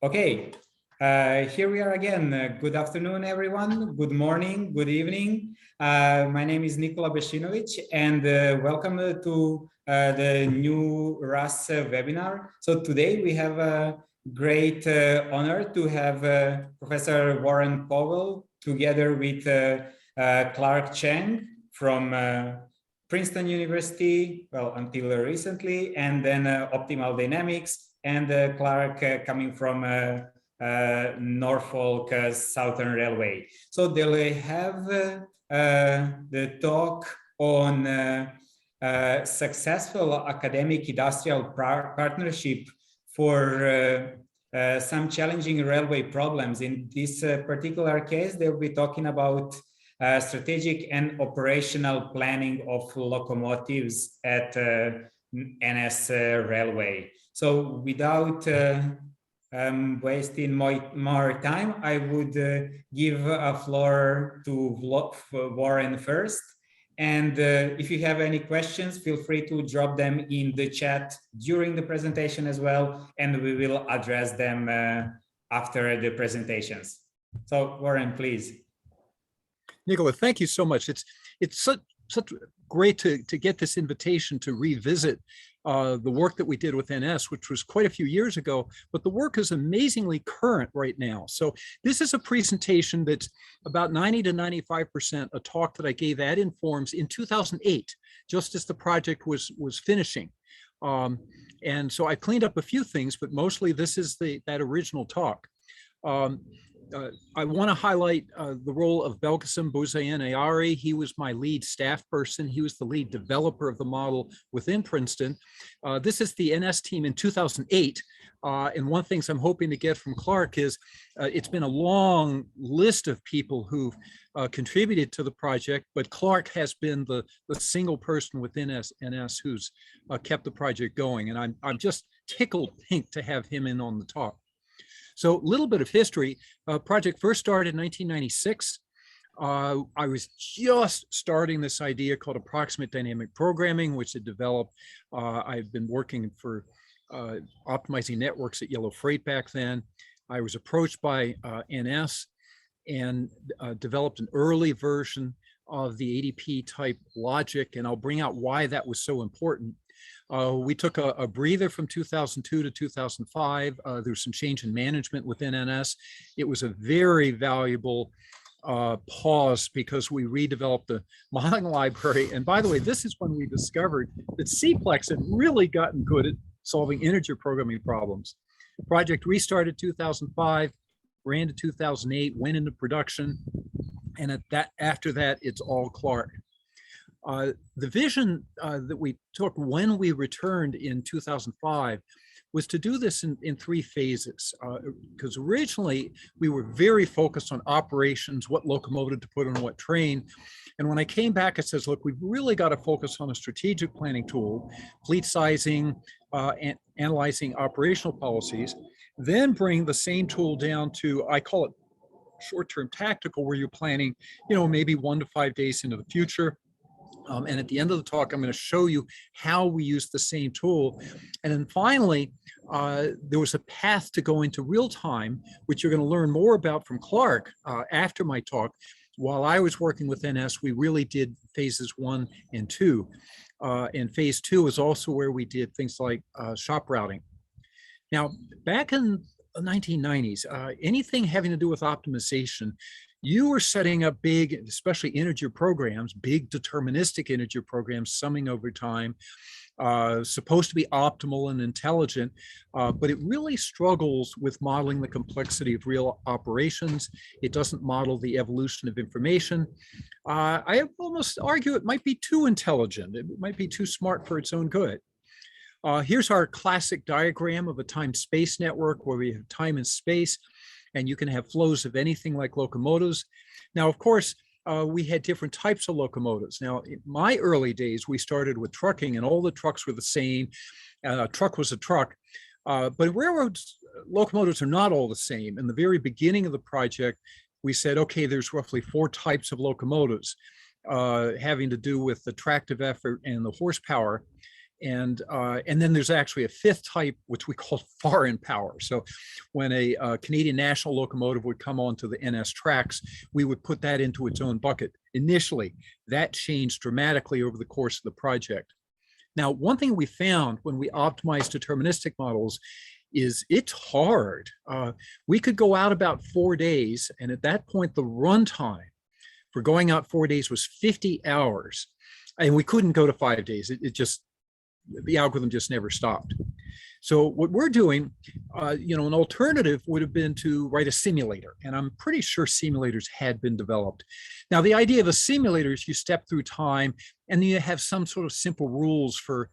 Okay, here we are again. Good afternoon, everyone. Good morning, good evening. My name is Nikola Bešinović, and welcome to the new RAS webinar. So today we have a great honor to have Professor Warren Powell together with Clark Cheng from Princeton University, well, until recently, and then Optimal Dynamics, and Clark coming from Norfolk Southern Railway. So they'll have the talk on successful academic industrial partnership for some challenging railway problems. In this particular case, they'll be talking about strategic and operational planning of locomotives at NS Railway. So without wasting more time, I would give a floor to Warren first. And if you have any questions, feel free to drop them in the chat during the presentation as well, and we will address them after the presentations. So Warren, please. Nikola, thank you so much. It's such great to get this invitation to revisit the work that we did with NS, which was quite a few years ago, but the work is amazingly current right now. So this is a presentation that's about 90 to 95% a talk that I gave at Informs in 2008, just as the project was finishing. And so I cleaned up a few things, but mostly this is that original talk. I want to highlight the role of Belkacem Bouzayen-Ayari. He was my lead staff person. He was the lead developer of the model within Princeton. This is the NS team in 2008. And one of the things I'm hoping to get from Clark is it's been a long list of people who've contributed to the project, but Clark has been the single person within NS who's kept the project going. And I'm just tickled pink to have him in on the talk. So a little bit of history. Project first started in 1996. I was just starting this idea called Approximate Dynamic Programming, which had developed. I've been working for optimizing networks at Yellow Freight back then. I was approached by NS and developed an early version of the ADP type logic, and I'll bring out why that was so important. We took a breather from 2002 to 2005. There was some change in management within NS. It was a very valuable pause because we redeveloped the modeling library. And by the way, this is when we discovered that CPLEX had really gotten good at solving integer programming problems. The project restarted 2005, ran to 2008, went into production. And after that, it's all Clark. The vision that we took when we returned in 2005 was to do this in three phases, because originally we were very focused on operations, what locomotive to put on what train. And when I came back, it says, look, we've really got to focus on a strategic planning tool, fleet sizing, and analyzing operational policies, then bring the same tool down to, I call it short-term tactical, where you're planning, maybe 1 to 5 days into the future. And at the end of the talk, I'm going to show you how we use the same tool. And then finally, there was a path to go into real time, which you're going to learn more about from Clark after my talk. While I was working with NS, we really did phases 1 and 2. And phase 2 is also where we did things like shop routing. Now, back in the 1990s, anything having to do with optimization, you were setting up big, especially integer programs, big deterministic integer programs, summing over time, supposed to be optimal and intelligent, but it really struggles with modeling the complexity of real operations. It doesn't model the evolution of information. I almost argue it might be too intelligent. It might be too smart for its own good. Here's our classic diagram of a time-space network where we have time and space, and you can have flows of anything like locomotives. Now, of course, we had different types of locomotives. Now, in my early days, we started with trucking, and all the trucks were the same. A truck was a truck. But railroads, locomotives are not all the same. In the very beginning of the project, we said, okay, there's roughly 4 types of locomotives having to do with the tractive effort and the horsepower. And then there's actually a fifth type, which we call foreign power. So when a Canadian national locomotive would come onto the NS tracks, we would put that into its own bucket. Initially, that changed dramatically over the course of the project. Now, one thing we found when we optimized deterministic models is it's hard. We could go out about 4 days, and at that point, the runtime for going out 4 days was 50 hours. And we couldn't go to 5 days. The algorithm just never stopped. So what we're doing, an alternative would have been to write a simulator. And I'm pretty sure simulators had been developed. Now, the idea of a simulator is you step through time and then you have some sort of simple rules for,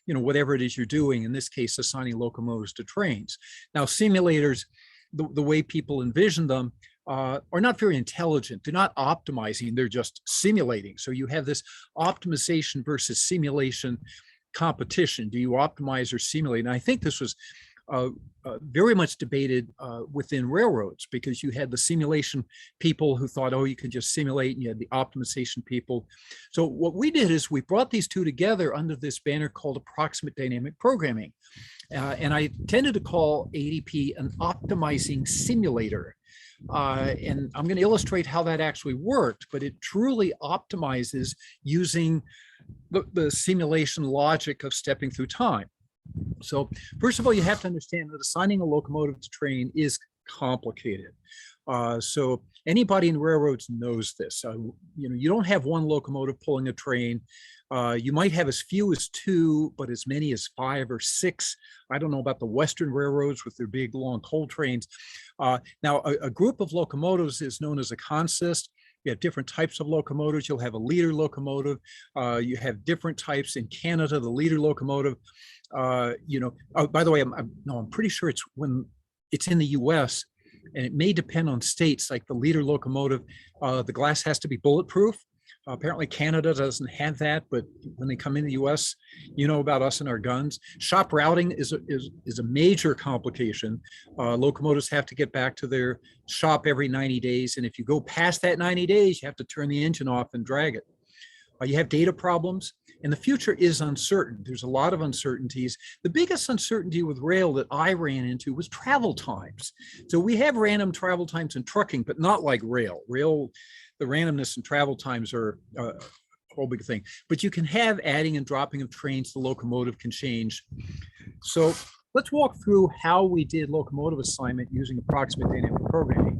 whatever it is you're doing, in this case, assigning locomotives to trains. Now, simulators, the way people envision them, are not very intelligent. They're not optimizing, they're just simulating. So you have this optimization versus simulation competition. Do you optimize or simulate? And I think this was very much debated within railroads, because you had the simulation people who thought, oh, you can just simulate, and you had the optimization people. So what we did is we brought these two together under this banner called Approximate Dynamic Programming. And I tended to call ADP an optimizing simulator. And I'm going to illustrate how that actually worked, but it truly optimizes using the simulation logic of stepping through time. So first of all, you have to understand that assigning a locomotive to train is complicated. So anybody in railroads knows this. You don't have one locomotive pulling a train. You might have as few as 2, but as many as 5 or 6. I don't know about the Western railroads with their big, long coal trains. Now, a group of locomotives is known as a consist. You have different types of locomotives. You'll have a leader locomotive. You have different types in Canada. The leader locomotive, by the way, I'm pretty sure it's when it's in the U.S. and it may depend on states. Like the leader locomotive, the glass has to be bulletproof. Apparently Canada doesn't have that, but when they come in the US, you know about us and our guns. Shop routing is a major complication. Locomotives have to get back to their shop every 90 days. And if you go past that 90 days, you have to turn the engine off and drag it. You have data problems, and the future is uncertain. There's a lot of uncertainties. The biggest uncertainty with rail that I ran into was travel times. So we have random travel times in trucking, but not like rail. Rail, the randomness and travel times are a whole big thing. But you can have adding and dropping of trains. The locomotive can change. So let's walk through how we did locomotive assignment using approximate dynamic programming.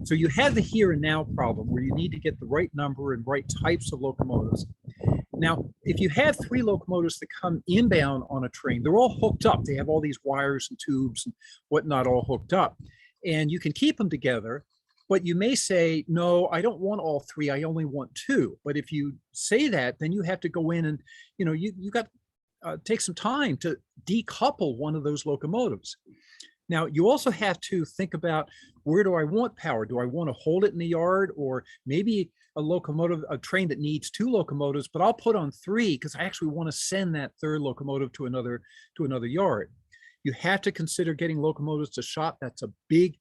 So you have the here and now problem where you need to get the right number and right types of locomotives. Now, if you have 3 locomotives that come inbound on a train, they're all hooked up. They have all these wires and tubes and whatnot all hooked up. And you can keep them together, but you may say, no, I don't want all 3, I only want 2. But if you say that, then you have to go in and, you got take some time to decouple one of those locomotives. Now, you also have to think about, where do I want power? Do I want to hold it in the yard, or maybe a train that needs 2 locomotives, but I'll put on 3 because I actually want to send that 3rd locomotive to another yard. You have to consider getting locomotives to shop. That's a big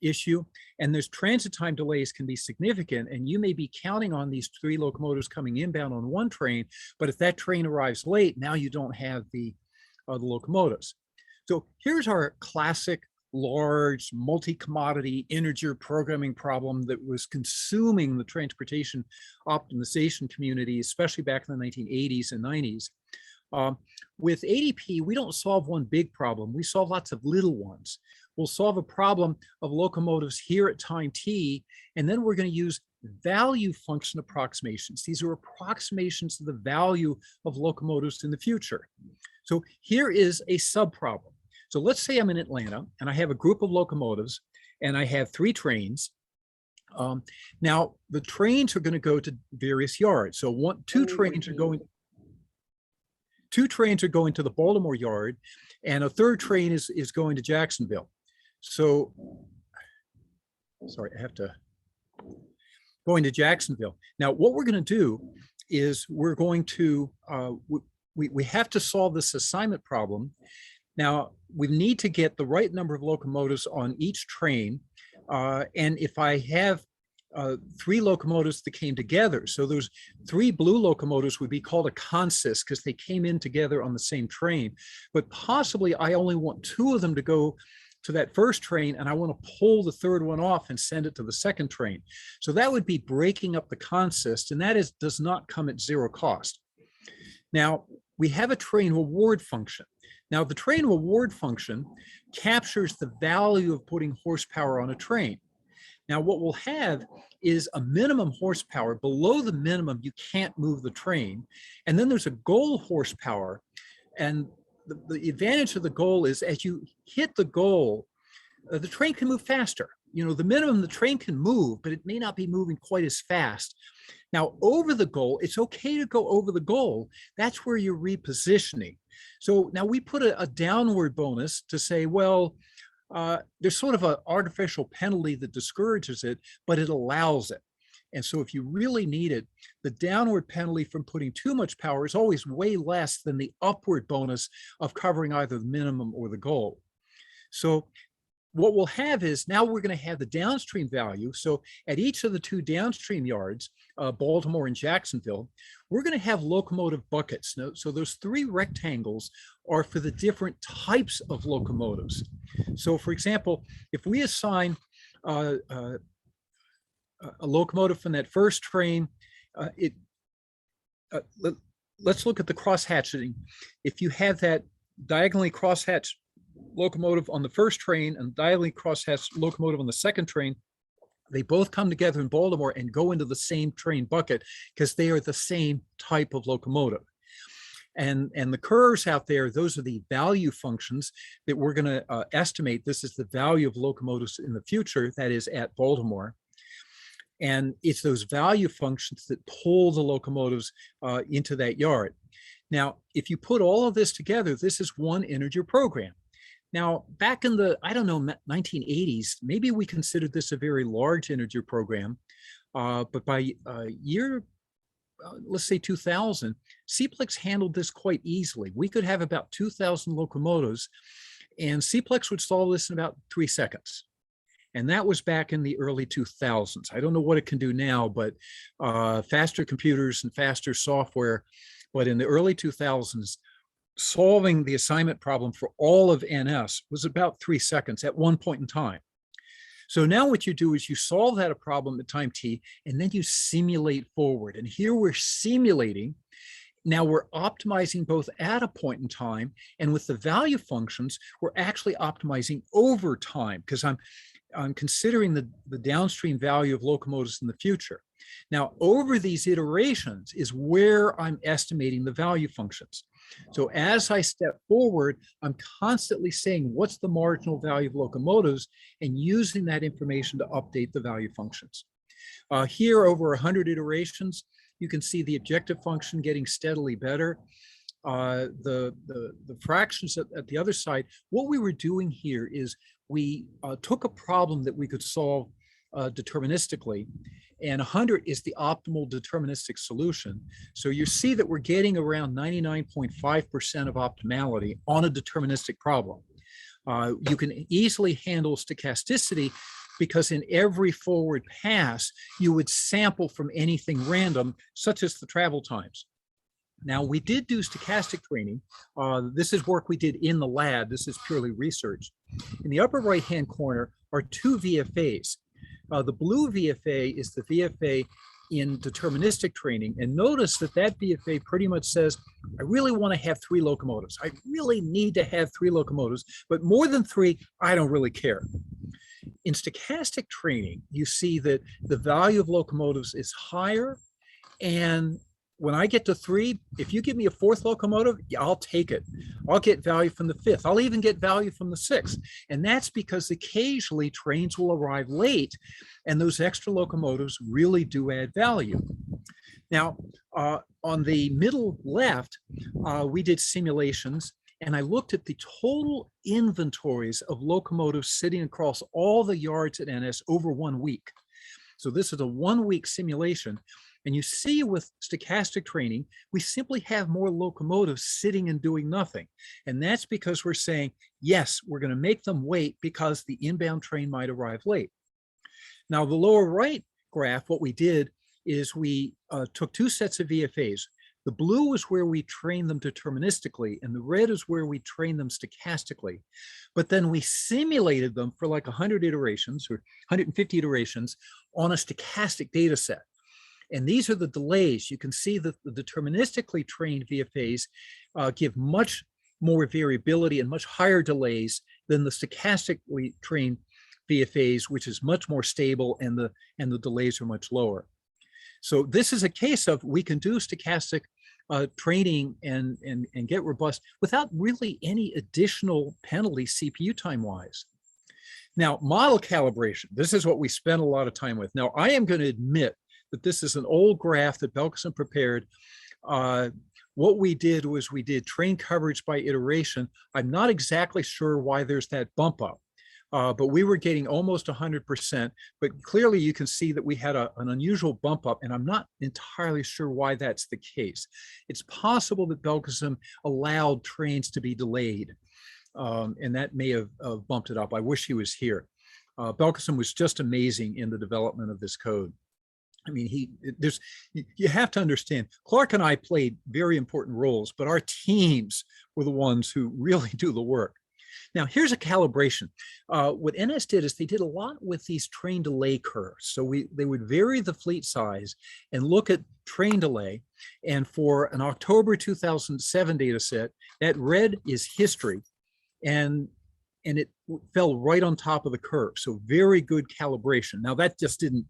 issue. And there's transit time delays can be significant, and you may be counting on these 3 locomotives coming inbound on one train, but if that train arrives late, now you don't have the locomotives. So here's our classic large multi-commodity integer programming problem that was consuming the transportation optimization community, especially back in the 1980s and 90s. With ADP, we don't solve one big problem. We solve lots of little ones. We'll solve a problem of locomotives here at time t, and then we're going to use value function approximations. These are approximations of the value of locomotives in the future. So here is a subproblem. So let's say I'm in Atlanta and I have a group of locomotives and I have 3 trains. Now the trains are going to go to various yards. So two trains are going to the Baltimore yard, and a 3rd train is going to Jacksonville. So, sorry, I have to go into Jacksonville. Now, what we're going to do is we're going to, we have to solve this assignment problem. Now, we need to get the right number of locomotives on each train. And if I have three locomotives that came together. So those three blue locomotives would be called a consist because they came in together on the same train. But possibly I only want two of them to go to that first train, and I want to pull the third one off and send it to the second train. So that would be breaking up the consist, and that does not come at zero cost. Now, we have a train reward function. Now, the train reward function captures the value of putting horsepower on a train. Now, what we'll have is a minimum horsepower. Below the minimum, you can't move the train. And then there's a goal horsepower. And the advantage of the goal is as you hit the goal, the train can move faster. You know, the minimum, the train can move, but it may not be moving quite as fast. Now, over the goal, it's okay to go over the goal. That's where you're repositioning. So now we put a downward bonus to say, well, there's sort of an artificial penalty that discourages it, but it allows it. And so if you really need it, the downward penalty from putting too much power is always way less than the upward bonus of covering either the minimum or the goal. So what we'll have is now we're going to have the downstream value. So at each of the two downstream yards, Baltimore and Jacksonville, we're going to have locomotive buckets. So those three rectangles are for the different types of locomotives. So for example, if we assign a locomotive from that first train, let's look at the crosshatching. If you have that diagonally crosshatched locomotive on the first train and diagonally crosshatched locomotive on the second train, they both come together in Baltimore and go into the same train bucket because they are the same type of locomotive. And the curves out there, those are the value functions that we're going to estimate. This is the value of locomotives in the future, that is at Baltimore. And it's those value functions that pull the locomotives into that yard. Now, if you put all of this together, this is one integer program. Now, back in the, 1980s, maybe we considered this a very large integer program, but by year, let's say 2000, CPLEX handled this quite easily. We could have about 2,000 locomotives, and CPLEX would solve this in about 3 seconds. And that was back in the early 2000s. I don't know what it can do now, but faster computers and faster software. But in the early 2000s, solving the assignment problem for all of NS was about 3 seconds at one point in time. So now what you do is you solve that problem at time t, and then you simulate forward. And here we're simulating. Now we're optimizing both at a point in time, and with the value functions, we're actually optimizing over time because I'm considering the downstream value of locomotives in the future. Now, over these iterations is where I'm estimating the value functions. So as I step forward, I'm constantly saying, what's the marginal value of locomotives, and using that information to update the value functions. Here, over 100 iterations, you can see the objective function getting steadily better. The fractions at the other side, what we were doing here is we took a problem that we could solve deterministically, and 100 is the optimal deterministic solution. So you see that we're getting around 99.5% of optimality on a deterministic problem. You can easily handle stochasticity because in every forward pass, you would sample from anything random, such as the travel times. Now, we did do stochastic training. This is work we did in the lab. This is purely research. In the upper right-hand corner are two VFAs. The blue VFA is the VFA in deterministic training. And notice that that VFA pretty much says, I really want to have 3 locomotives. I really need to have 3 locomotives, but more than 3, I don't really care. In stochastic training, you see that the value of locomotives is higher, and when I get to 3, if you give me a 4th locomotive, yeah, I'll take it. I'll get value from the 5th. I'll even get value from the 6th. And that's because occasionally trains will arrive late, and those extra locomotives really do add value. Now, on the middle left, we did simulations, and I looked at the total inventories of locomotives sitting across all the yards at NS over 1 week. So this is a 1-week simulation. And you see with stochastic training, we simply have more locomotives sitting and doing nothing. And that's because we're saying, yes, we're going to make them wait because the inbound train might arrive late. Now, the lower right graph, what we did is we took two sets of VFAs. The blue is where we train them deterministically, and the red is where we train them stochastically. But then we simulated them for like 100 iterations or 150 iterations on a stochastic data set. And these are the delays. You can see that the deterministically trained VFAs give much more variability and much higher delays than the stochastically trained VFAs, which is much more stable, and the delays are much lower. So this is a case of we can do stochastic training and get robust without really any additional penalty CPU time wise. Now, model calibration, this is what we spent a lot of time with. Now, I am going to admit that this is an old graph that Belkacem prepared. What we did was we did train coverage by iteration. I'm not exactly sure why there's that bump up. But we were getting almost 100%, but clearly you can see that we had an unusual bump up, and I'm not entirely sure why that's the case. It's possible that Belkacem allowed trains to be delayed, and that may have bumped it up. I wish he was here. Belkacem was just amazing in the development of this code. I mean, you have to understand, Clark and I played very important roles, but our teams were the ones who really do the work. Now, here's a calibration. What NS did is they did a lot with these train delay curves. So they would vary the fleet size and look at train delay. And for an October 2007 data set, that red is history. And it fell right on top of the curve. So very good calibration. Now, that just didn't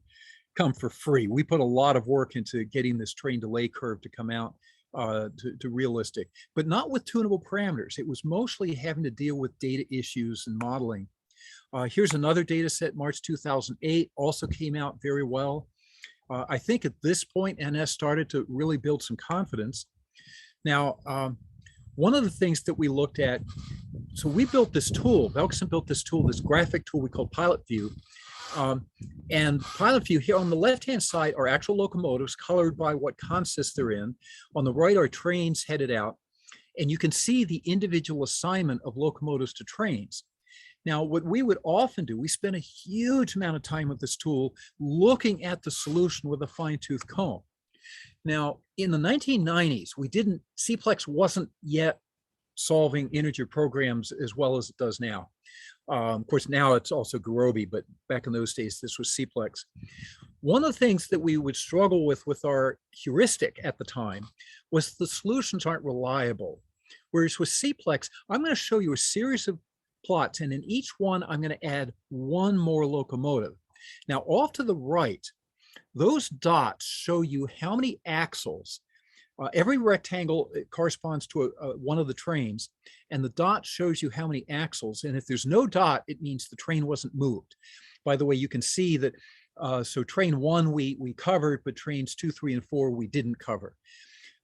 come for free. We put a lot of work into getting this train delay curve to come out to realistic, but not with tunable parameters. It was mostly having to deal with data issues and modeling. Here's another data set, March 2008, also came out very well. I think at this point, NS started to really build some confidence. Now, one of the things that we looked at, so we built this tool, Belkacem built this tool, this graphic tool we call Pilot View. And Pilot View here on the left-hand side are actual locomotives colored by what consist they're in. On the right are trains headed out. And you can see the individual assignment of locomotives to trains. Now, what we would often do, we spend a huge amount of time with this tool looking at the solution with a fine-tooth comb. Now, in the 1990s, CPLEX wasn't yet solving integer programs as well as it does now. Of course, now it's also Gurobi, but back in those days, this was CPLEX. One of the things that we would struggle with our heuristic at the time was the solutions aren't reliable. Whereas with CPLEX, I'm going to show you a series of plots, and in each one, I'm going to add one more locomotive. Now, off to the right, those dots show you how many axles. Every rectangle corresponds to one of the trains, and the dot shows you how many axles. And if there's no dot, it means the train wasn't moved. By the way, you can see that, so train 1 we covered, but trains 2, 3, and 4 we didn't cover.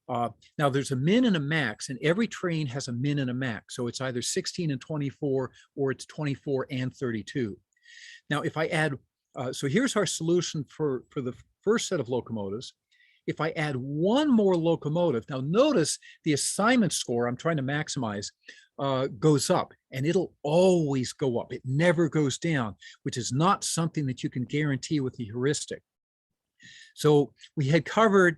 Now there's a min and a max, and every train has a min and a max. So it's either 16 and 24, or it's 24 and 32. Now, if I add, so here's our solution for the first set of locomotives. If I add one more locomotive, now notice the assignment score I'm trying to maximize goes up, and it'll always go up. It never goes down, which is not something that you can guarantee with the heuristic. So we had covered,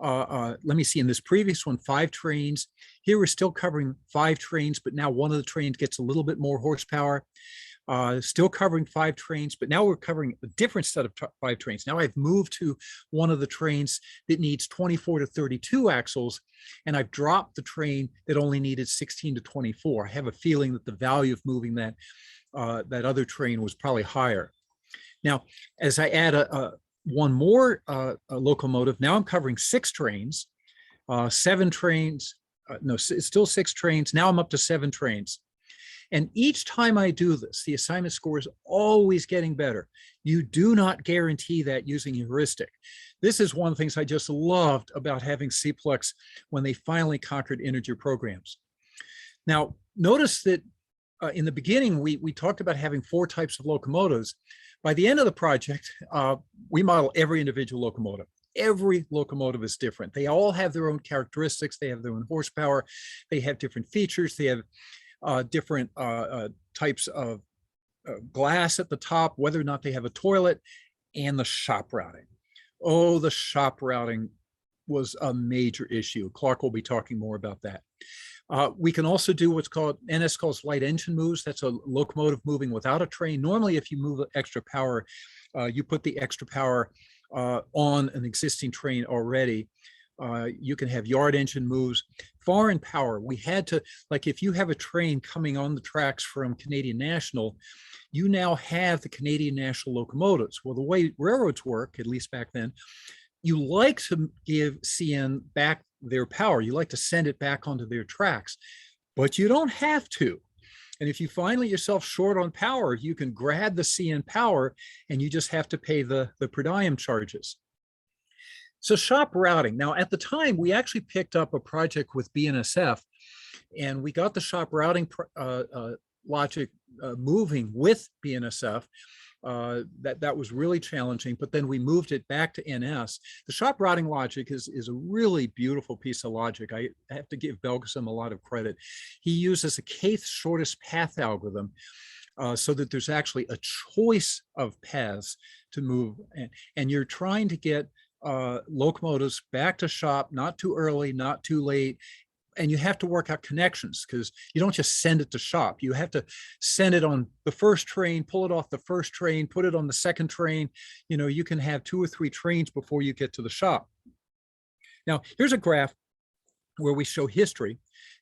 let me see, in this previous one, 5 trains. Here we're still covering 5 trains, but now one of the trains gets a little bit more horsepower. Still covering 5 trains, but now we're covering a different set of 5 trains. Now I've moved to one of the trains that needs 24 to 32 axles, and I've dropped the train that only needed 16 to 24. I have a feeling that the value of moving that other train was probably higher. Now, as I add one more locomotive, now I'm covering 6 trains, 7 trains, no, it's still 6 trains. Now I'm up to 7 trains. And each time I do this, the assignment score is always getting better. You do not guarantee that using heuristic. This is one of the things I just loved about having CPLEX when they finally conquered integer programs. Now, notice that in the beginning, we talked about having 4 types of locomotives. By the end of the project, we model every individual locomotive. Every locomotive is different. They all have their own characteristics. They have their own horsepower. They have different features. They have different types of glass at the top, whether or not they have a toilet. and the shop routing. Oh, the shop routing was a major issue. Clark will be talking more about that. We can also do what's called, NS calls light engine moves. That's a locomotive moving without a train. Normally, if you move extra power, you put the extra power on an existing train already. You can have yard engine moves. Foreign power, we had to, like if you have a train coming on the tracks from Canadian National, you now have the Canadian National locomotives. Well, the way railroads work, at least back then, you like to give CN back their power. You like to send it back onto their tracks, but you don't have to. And if you find yourself short on power, you can grab the CN power and you just have to pay the per diem charges. So shop routing. Now, at the time, we actually picked up a project with BNSF, and we got the shop routing logic moving with BNSF. That was really challenging, but then we moved it back to NS. The shop routing logic is a really beautiful piece of logic. I have to give Belgacem a lot of credit. He uses a kth shortest path algorithm so that there's actually a choice of paths to move. And you're trying to get locomotives back to shop, not too early, not too late. And you have to work out connections because you don't just send it to shop. You have to send it on the first train, pull it off the first train, put it on the second train. You know, you can have 2 or 3 trains before you get to the shop. Now, here's a graph where we show history.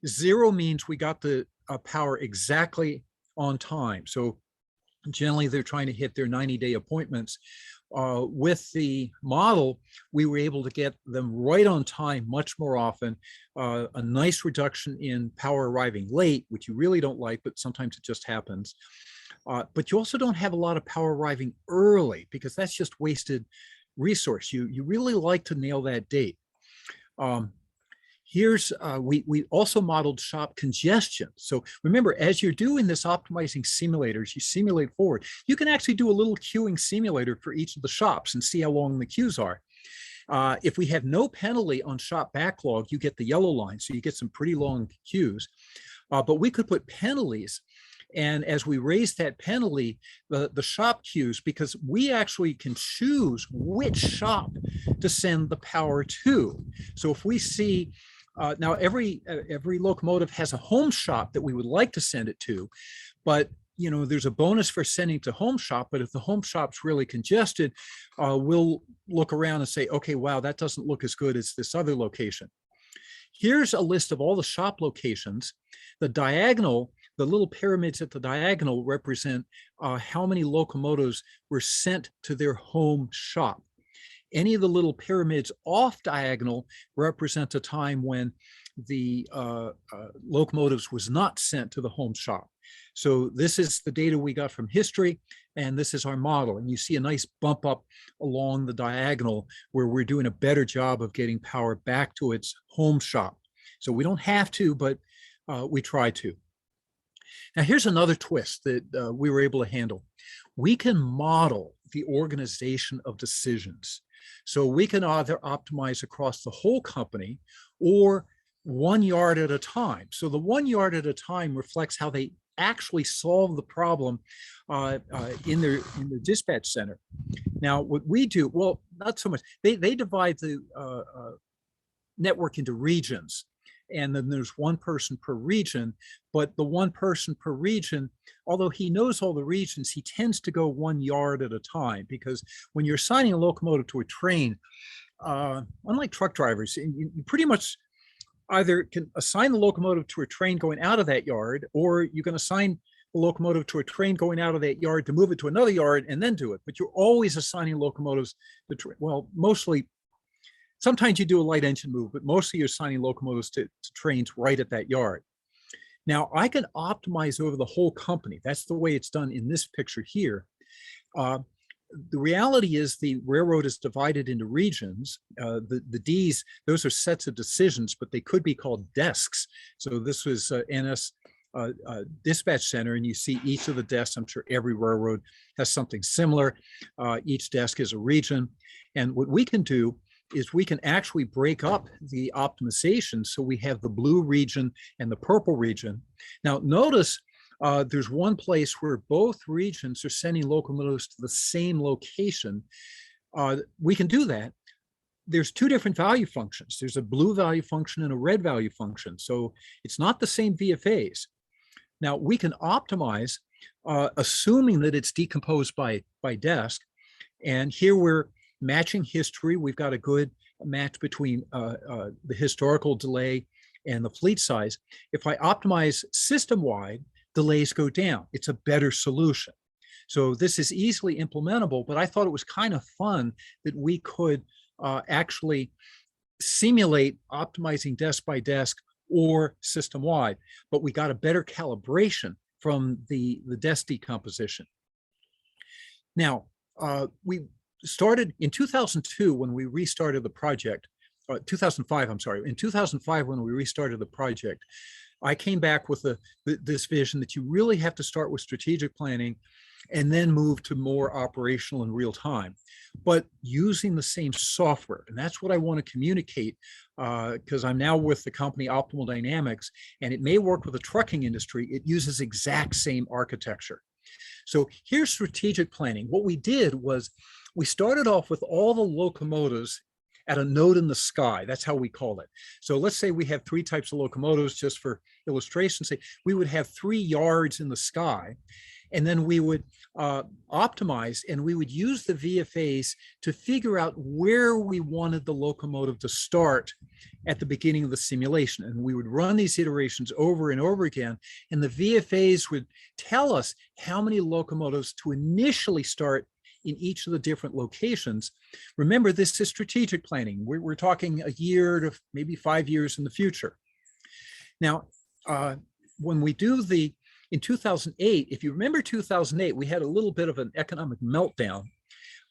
0 means we got the power exactly on time. So generally, they're trying to hit their 90-day appointments. With the model, we were able to get them right on time much more often. A nice reduction in power arriving late, which you really don't like, but sometimes it just happens. But you also don't have a lot of power arriving early because that's just wasted resource. You really like to nail that date. Here's, we also modeled shop congestion. So remember, as you're doing this optimizing simulators, you simulate forward, you can actually do a little queuing simulator for each of the shops and see how long the queues are. If we have no penalty on shop backlog, you get the yellow line, so you get some pretty long queues. But we could put penalties. And as we raise that penalty, the shop queues, because we actually can choose which shop to send the power to. So if we see, now every locomotive has a home shop that we would like to send it to, but you know, there's a bonus for sending to home shop, but if the home shop's really congested, we'll look around and say, okay, wow, that doesn't look as good as this other location. Here's a list of all the shop locations. The diagonal, the little pyramids at the diagonal represent how many locomotives were sent to their home shop. Any of the little pyramids off diagonal represent a time when the locomotives was not sent to the home shop. So this is the data we got from history, and this is our model. And you see a nice bump up along the diagonal where we're doing a better job of getting power back to its home shop. So we don't have to, but we try to. Now here's another twist that we were able to handle. We can model the organization of decisions. So we can either optimize across the whole company or 1 yard at a time. So the 1 yard at a time reflects how they actually solve the problem in their dispatch center. Now, what we do, well, not so much. They divide the network into regions, and then there's 1 person per region. But the 1 person per region, although he knows all the regions, he tends to go 1 yard at a time, because when you're assigning a locomotive to a train, unlike truck drivers, you pretty much either can assign the locomotive to a train going out of that yard, or you can assign the locomotive to a train going out of that yard to move it to another yard and then do it. But you're always assigning locomotives to, well, mostly, sometimes you do a light engine move, but mostly you're assigning locomotives to trains right at that yard. Now, I can optimize over the whole company. That's the way it's done in this picture here. The reality is the railroad is divided into regions. The Ds, those are sets of decisions, but they could be called desks. So this was NS dispatch center, and you see each of the desks. I'm sure every railroad has something similar. Each desk is a region. And what we can do is we can actually break up the optimization. So we have the blue region and the purple region. Now notice there's one place where both regions are sending locomotives to the same location. We can do that. There's two different value functions. There's a blue value function and a red value function. So it's not the same VFAs. Now we can optimize, assuming that it's decomposed by desk. And here we're matching history. We've got a good match between the historical delay and the fleet size. If I optimize system-wide, delays go down. It's a better solution. So this is easily implementable, but I thought it was kind of fun that we could actually simulate optimizing desk by desk or system-wide, but we got a better calibration from the desk decomposition. Now, we started in 2002 when we restarted the project, 2005, I'm sorry. In 2005, when we restarted the project, I came back with this vision that you really have to start with strategic planning and then move to more operational and real time, but using the same software. And that's what I want to communicate, because I'm now with the company Optimal Dynamics, and it may work with the trucking industry. It uses exact same architecture. So here's strategic planning. What we did was we started off with all the locomotives at a node in the sky. That's how we call it. So let's say we have three types of locomotives, just for illustration. Say we would have 3 yards in the sky, and then we would optimize, and we would use the VFAs to figure out where we wanted the locomotive to start at the beginning of the simulation. And we would run these iterations over and over again, and the VFAs would tell us how many locomotives to initially start in each of the different locations. Remember, this is strategic planning. We're talking a year to maybe 5 years in the future. Now, when we do in 2008, if you remember 2008, we had a little bit of an economic meltdown.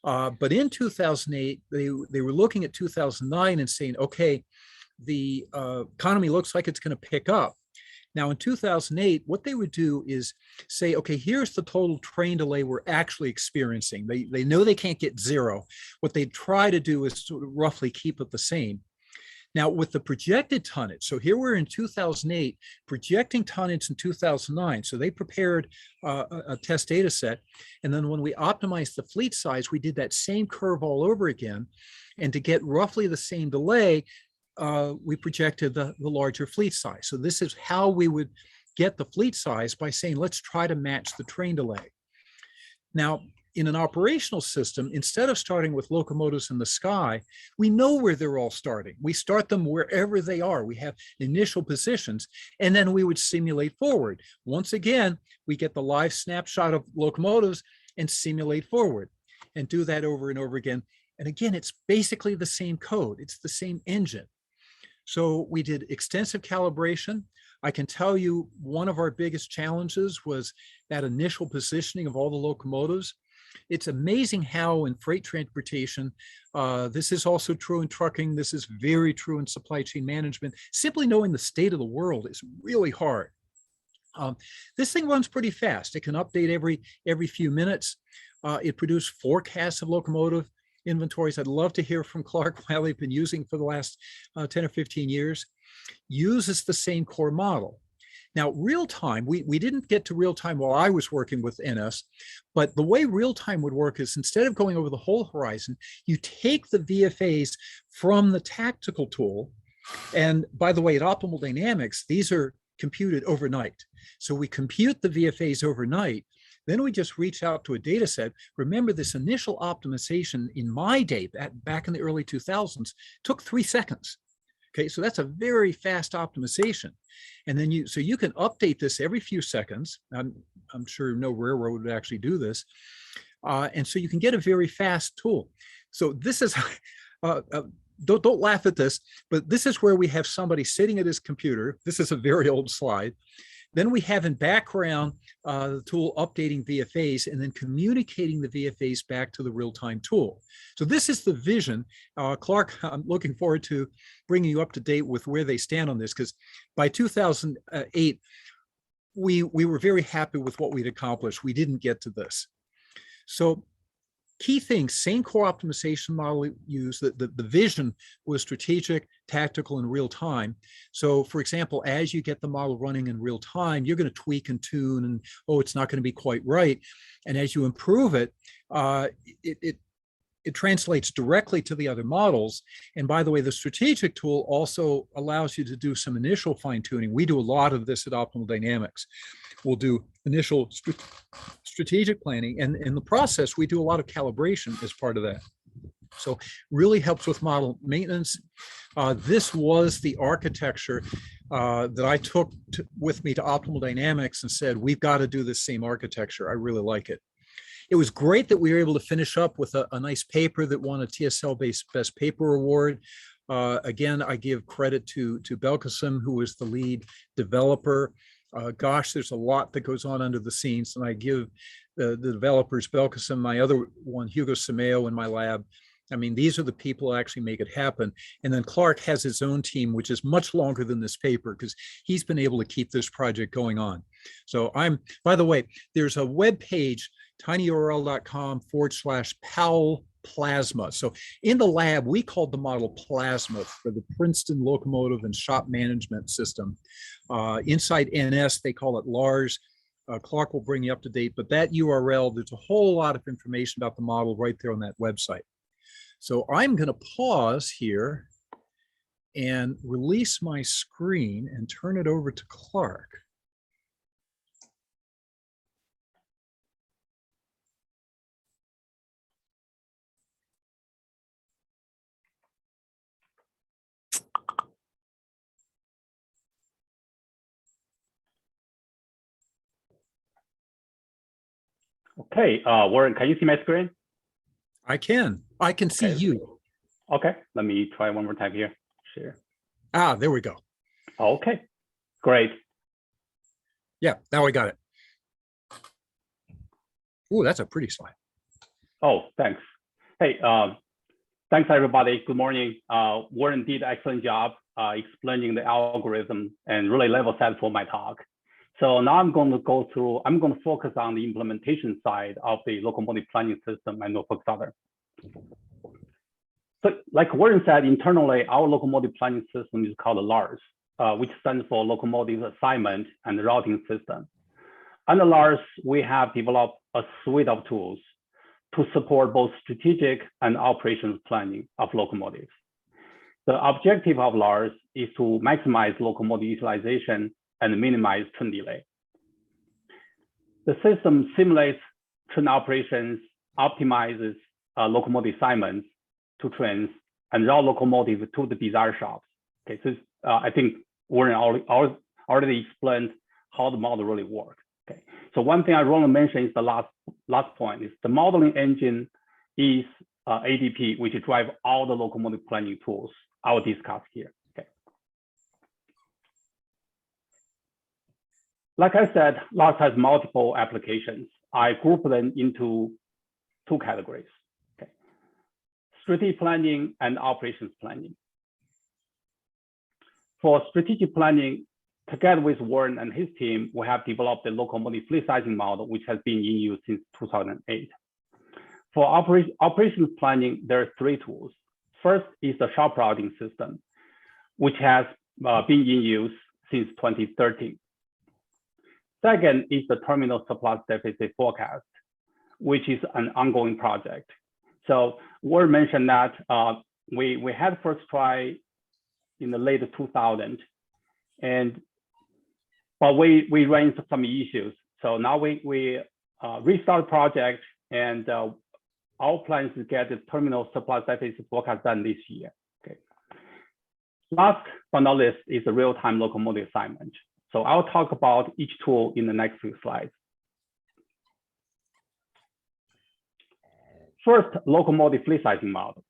But in 2008, they were looking at 2009 and saying, okay, the economy looks like it's going to pick up. Now, in 2008, what they would do is say, okay, here's the total train delay we're actually experiencing. They know they can't get zero. What they try to do is sort of roughly keep it the same. Now, with the projected tonnage, so here we're in 2008, projecting tonnage in 2009. So they prepared a test data set. And then when we optimized the fleet size, we did that same curve all over again. And to get roughly the same delay, we projected the larger fleet size. So this is how we would get the fleet size, by saying, let's try to match the train delay. Now, in an operational system, instead of starting with locomotives in the sky, we know where they're all starting. We start them wherever they are. We have initial positions, and then we would simulate forward. Once again, we get the live snapshot of locomotives and simulate forward, and do that over and over again. And again, it's basically the same code. It's the same engine. So we did extensive calibration. I can tell you one of our biggest challenges was that initial positioning of all the locomotives. It's amazing how in freight transportation, this is also true in trucking, this is very true in supply chain management, simply knowing the state of the world is really hard. This thing runs pretty fast. It can update every few minutes. It produced forecasts of locomotive inventories. I'd love to hear from Clark how they've been using for the last 10 or 15 years. Uses the same core model. Now, real time, we didn't get to real time while I was working with NS, but the way real time would work is, instead of going over the whole horizon, you take the VFAs from the tactical tool. And by the way, at Optimal Dynamics, these are computed overnight. So we compute the VFAs overnight. Then we just reach out to a data set. Remember, this initial optimization in my day, back in the early 2000s, took 3 seconds. Okay, so that's a very fast optimization. And then you can update this every few seconds. I'm sure no railroad would actually do this. And so you can get a very fast tool. So this is, don't laugh at this, but this is where we have somebody sitting at his computer. This is a very old slide. Then we have in background the tool updating VFAs and then communicating the VFAs back to the real-time tool. So this is the vision. Clark, I'm looking forward to bringing you up to date with where they stand on this, because by 2008, we were very happy with what we'd accomplished. We didn't get to this. So key things, same core optimization model used, the vision was strategic, tactical, and real time. So for example, as you get the model running in real time, you're going to tweak and tune and, oh, it's not going to be quite right. And as you improve it, it translates directly to the other models. And by the way, the strategic tool also allows you to do some initial fine tuning. We do a lot of this at Optimal Dynamics. We'll do initial strategic planning, and in the process, we do a lot of calibration as part of that. So really helps with model maintenance. This was the architecture that I took with me to Optimal Dynamics and said, we've got to do this same architecture. I really like it. It was great that we were able to finish up with a nice paper that won a TSL-based Best Paper Award. Again, I give credit to Belkacem, who was the lead developer. Gosh, there's a lot that goes on under the scenes, and I give the developers, Belkacem, my other one, Hugo Simeo in my lab. I mean, these are the people who actually make it happen. And then Clark has his own team, which is much longer than this paper because he's been able to keep this project going on. So by the way, there's a web page, tinyurl.com/Powell Plasma. So in the lab, we called the model Plasma for the Princeton Locomotive and Shop Management System. Inside NS, they call it LARS. Clark will bring you up to date, but that URL, there's a whole lot of information about the model right there on that website. So I'm going to pause here and release my screen and turn it over to Clark. Okay, Warren, can you see my screen? I can see you. Okay, let me try one more time here. Share. Ah, there we go. Okay, great. Yeah, now I got it. Oh, that's a pretty slide. Oh, thanks. Hey, thanks everybody. Good morning. Warren did an excellent job explaining the algorithm and really level set for my talk. So now I'm going to focus on the implementation side of the locomotive planning system at Norfolk Southern. So like Warren said, internally, our locomotive planning system is called LARS, which stands for Locomotive Assignment and Routing System. Under LARS, we have developed a suite of tools to support both strategic and operations planning of locomotives. The objective of LARS is to maximize locomotive utilization and minimize train delay. The system simulates train operations, optimizes locomotive assignments to trains, and route locomotive to the desired shops. Okay, so I think Warren already explained how the model really works. Okay, so one thing I want to mention is the last point is the modeling engine is ADP, which drives all the locomotive planning tools I will discuss here. Okay. Like I said, LARS has multiple applications. I group them into two categories. Okay. Strategic planning and operations planning. For strategic planning, together with Warren and his team, we have developed the locomotive fleet sizing model, which has been in use since 2008. For operations planning, there are three tools. First is the shop routing system, which has been in use since 2013. Second is the terminal supply deficit forecast, which is an ongoing project. So Warren mentioned that we had first try in the late 2000s, but we ran into some issues. So now we restart the project, and our plan is to get the terminal supply deficit forecast done this year. Okay. Last but not least is the real-time locomotive assignment. So I'll talk about each tool in the next few slides. First, locomotive fleet sizing model.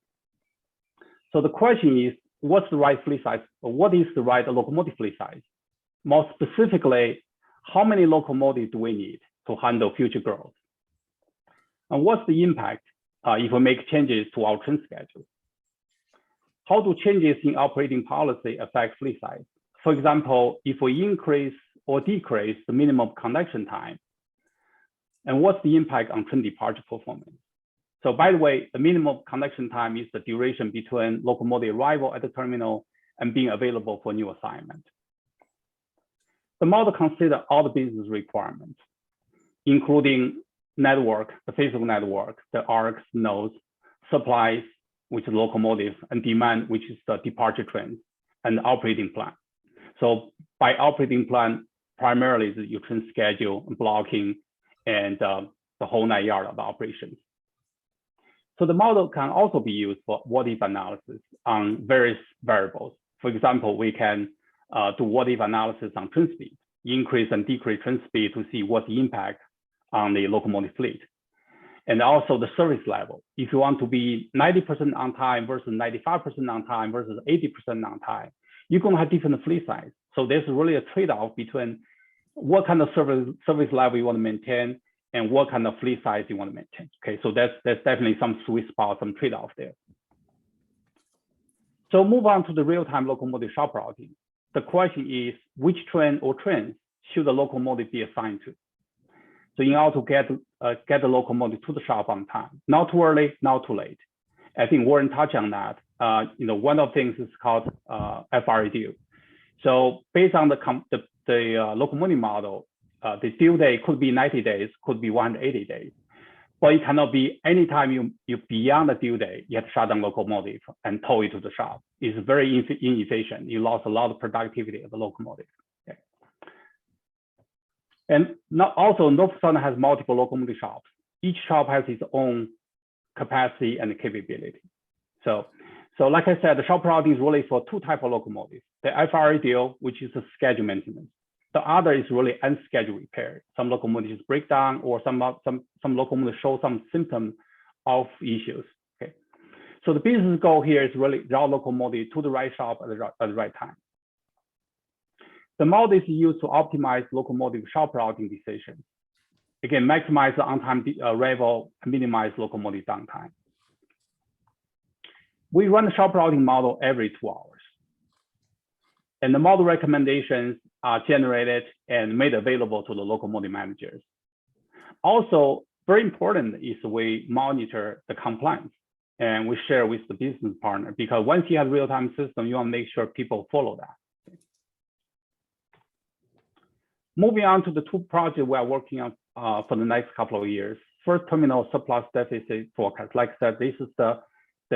So the question is, what's the right fleet size? Or what is the right locomotive fleet size? More specifically, how many locomotives do we need to handle future growth? And what's the impact if we make changes to our train schedule? How do changes in operating policy affect fleet size? For example, if we increase or decrease the minimum connection time, and what's the impact on train departure performance? So by the way, the minimum connection time is the duration between locomotive arrival at the terminal and being available for new assignment. The model considers all the business requirements, including network, the physical network, the arcs, nodes, supplies, which is locomotives, and demand, which is the departure trains, and operating plan. So by operating plan, primarily is your train schedule, blocking, and the whole 9 yards of the operations. So the model can also be used for what-if analysis on various variables. For example, we can do what-if analysis on train speed, increase and decrease train speed to see what the impact on the locomotive fleet. And also the service level. If you want to be 90% on time versus 95% on time versus 80% on time, you're going to have different fleet size. So there's really a trade-off between what kind of service level you want to maintain and what kind of fleet size you want to maintain. Okay, so that's definitely some sweet spot, some trade-off there. So move on to the real-time locomotive shop routing. The question is, which train or trains should the locomotive be assigned to? So in order to get the locomotive to the shop on time, not too early, not too late. I think Warren touched on that. One of the things is called FRA due. So based on the locomotive model, the due date could be 90 days, could be 180 days, but it cannot be anytime you beyond the due date, you have to shut down locomotive and tow it to the shop. It's very inefficient. You lost a lot of productivity of the locomotive. Okay. And also Norfolk Southern has multiple locomotive shops. Each shop has its own capacity and capability. So like I said, the shop routing is really for two types of locomotives. The FRA deal, which is a scheduled maintenance. The other is really unscheduled repair. Some locomotives break down, or some locomotives show some symptom of issues. Okay, so the business goal here is really route locomotive to the right shop at the right time. The model is used to optimize locomotive shop routing decisions. Again, maximize the on-time arrival and minimize locomotive downtime. We run the shop routing model every 2 hours. And the model recommendations are generated and made available to the locomotive managers. Also, very important is we monitor the compliance and we share with the business partner, because once you have real-time system, you want to make sure people follow that. Moving on to the two projects we are working on for the next couple of years. First, terminal surplus deficit forecast. Like I said, this is the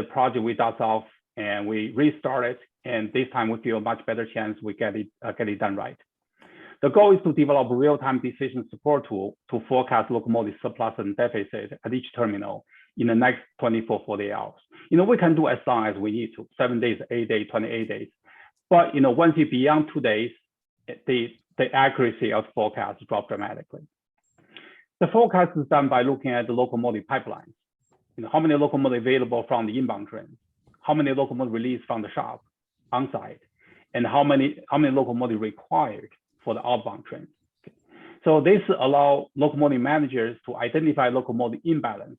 project we dust off and we restarted, and this time we feel a much better chance we get it done right. The goal is to develop a real-time decision support tool to forecast locomotive surplus and deficit at each terminal in the next 24, 48 hours. We can do as long as we need to, 7 days, 8 days, 28 days. But once you're beyond 2 days, the accuracy of forecast drops dramatically. The forecast is done by looking at the locomotive pipelines. How many locomotives available from the inbound train, how many locomotives released from the shop on site, and how many locomotives required for the outbound train. Okay. So this allows locomotive managers to identify locomotive imbalance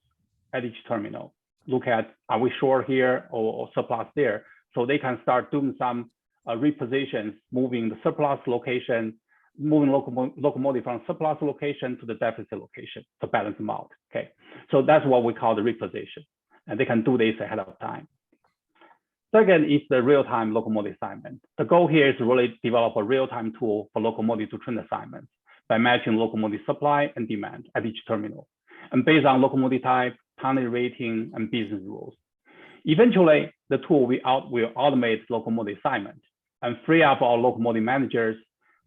at each terminal. Look at, are we short here or surplus there? So they can start doing some repositions, moving the surplus location, moving locomotive from surplus location to the deficit location to balance them out. Okay, so that's what we call the reposition, and they can do this ahead of time. Second is the real-time locomotive assignment. The goal here is to really develop a real-time tool for locomotive to train assignments by matching locomotive supply and demand at each terminal, and based on locomotive type, tonnage rating, and business rules. Eventually, the tool will automate locomotive assignment and free up our locomotive managers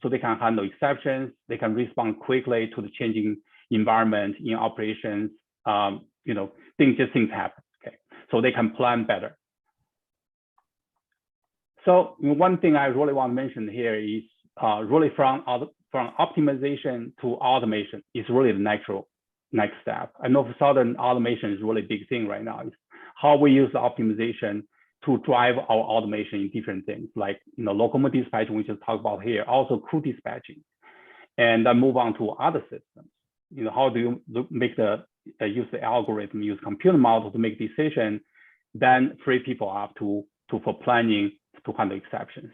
so they can handle exceptions, they can respond quickly to the changing environment in operations. Things happen. Okay, so they can plan better. So one thing I really want to mention here is really from optimization to automation is really the natural next step. I know for Southern, automation is really a big thing right now. It's how we use the optimization to drive our automation in different things, like locomotive dispatching, we just talked about here, also crew dispatching, and then move on to other systems. How do you make use the algorithm, use computer model to make decisions, then free people up for planning to handle exceptions.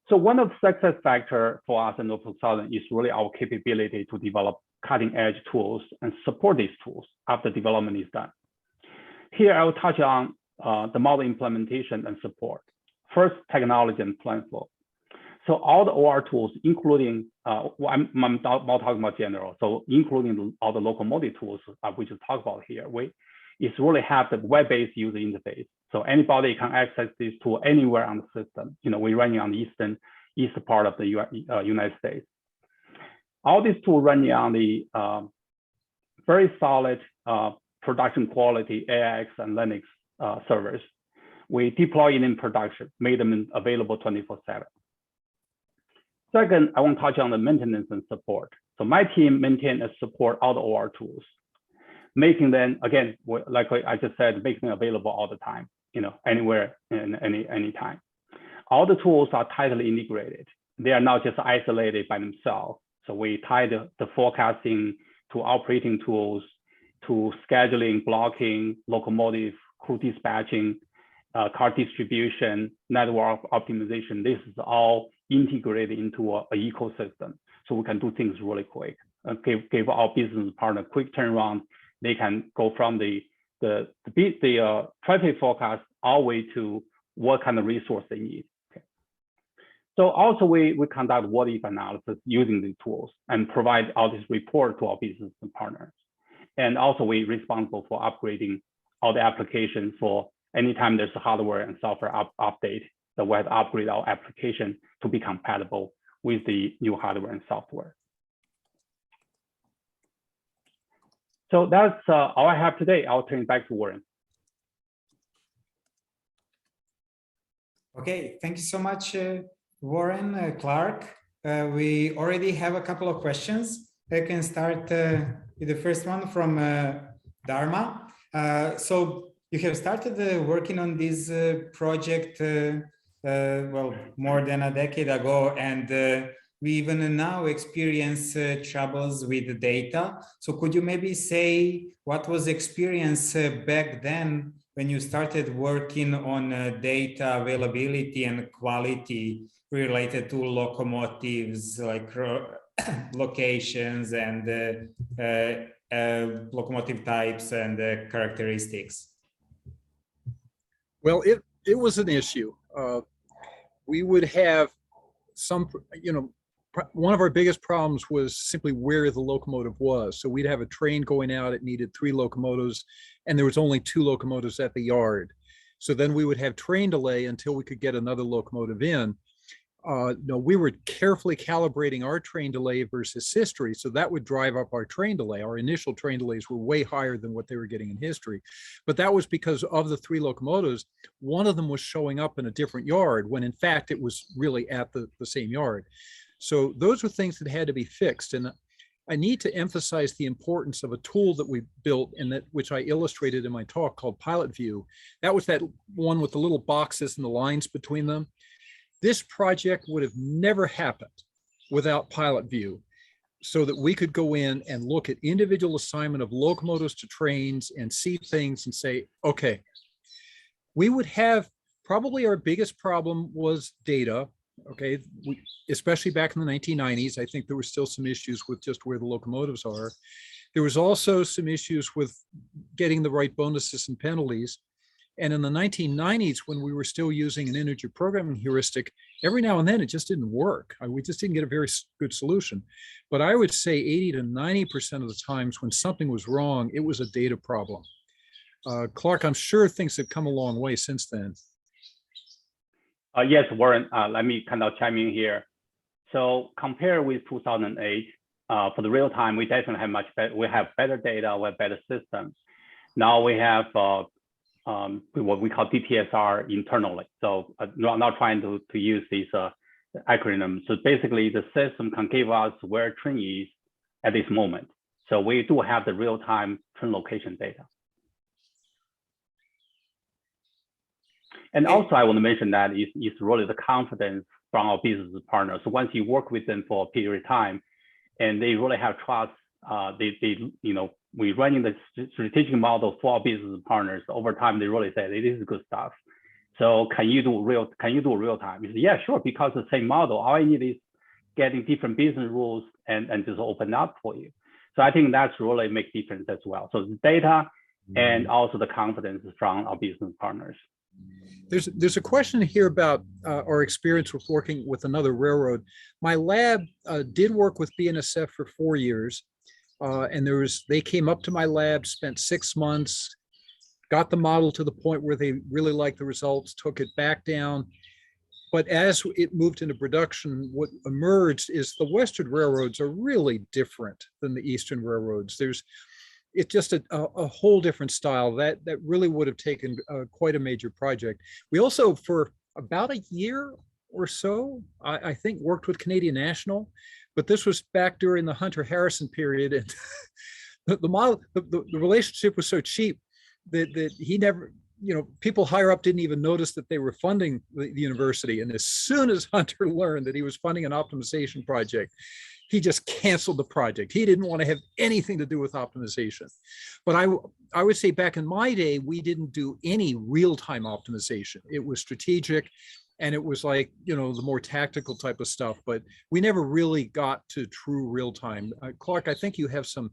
So one of the success factors for us in Norfolk Southern is really our capability to develop cutting edge tools and support these tools after development is done. Here, I will touch on the model implementation and support. First, technology and plan flow. So all the OR tools, including, I'm talking about general, so including all the locomotive tools we just talked about here, it's really have the web-based user interface. So anybody can access this tool anywhere on the system. We're running on the east part of the United States. All these tools running on the very solid production quality AIX and Linux servers. We deploy it in production, made them available 24/7. Second, I want to touch on the maintenance and support. So my team maintain and support all the OR tools, making them, again, like I just said, making them available all the time, anywhere and any time. All the tools are tightly integrated. They are not just isolated by themselves. So we tie the forecasting to operating tools, to scheduling, blocking, locomotive, crew dispatching, car distribution, network optimization. This is all integrated into an ecosystem, so we can do things really quick. Give our business partner quick turnaround. They can go from the traffic forecast all the way to what kind of resource they need. Okay. So also we conduct what if analysis using the tools and provide all this report to our business partners. And also we're responsible for upgrading all the applications for anytime there's a hardware and software update, that we have to upgrade our application to be compatible with the new hardware and software. So that's all I have today. I'll turn it back to Warren. Okay, thank you so much, Warren, Clark. We already have a couple of questions. I can start with the first one from Dharma. So you have started working on this project well, more than a decade ago, and we even now experience troubles with the data. So could you maybe say what was the experience back then when you started working on data availability and quality related to locomotives, like locations and locomotive types and characteristics? Well, it was an issue. We would have some, one of our biggest problems was simply where the locomotive was. So we'd have a train going out, it needed 3 locomotives, and there was only 2 locomotives at the yard. So then we would have train delay until we could get another locomotive in. No, we were carefully calibrating our train delay versus history, so that would drive up our train delay. Our initial train delays were way higher than what they were getting in history, but that was because of the 3 locomotives. One of them was showing up in a different yard when in fact it was really at the same yard. So those were things that had to be fixed, and I need to emphasize the importance of a tool that we built, and that which I illustrated in my talk, called Pilot View. That was that one with the little boxes and the lines between them. This project would have never happened without Pilot View, so that we could go in and look at individual assignment of locomotives to trains and see things and say, okay, we would have probably our biggest problem was data. Okay, especially back in the 1990s, I think there were still some issues with just where the locomotives are. There was also some issues with getting the right bonuses and penalties. And in the 1990s, when we were still using an integer programming heuristic, every now and then it just didn't work. We just didn't get a very good solution. But I would say 80 to 90% of the times when something was wrong, it was a data problem. Clark, I'm sure things have come a long way since then. Yes, Warren, let me kind of chime in here. So compare with 2008, for the real time, we definitely have much better, we have better data, we have better systems. Now we have what we call DTSR internally. So not trying to use these acronyms. So basically the system can give us where train is at this moment. So we do have the real-time train location data. And also I want to mention that it's really the confidence from our business partners. So once you work with them for a period of time and they really have trust, we're running the strategic model for our business partners. Over time, they really say, this is good stuff. So can you do real time? He said, yeah, sure, because the same model, all I need is getting different business rules and just open up for you. So I think that's really make difference as well. So the data and also the confidence from our business partners. There's a question here about our experience with working with another railroad. My lab did work with BNSF for 4 years, and they came up to my lab, spent 6 months, got the model to the point where they really liked the results, took it back down. But as it moved into production, what emerged is the Western railroads are really different than the Eastern railroads. It's just a whole different style that really would have taken quite a major project. We also, for about a year or so, I think, worked with Canadian National, but this was back during the Hunter Harrison period, and the relationship was so cheap that he never, people higher up didn't even notice that they were funding the university. And as soon as Hunter learned that he was funding an optimization project, he just canceled the project. He didn't want to have anything to do with optimization. But I would say back in my day, we didn't do any real-time optimization. It was strategic, and it was like, the more tactical type of stuff, but we never really got to true real-time. Clark, I think you have some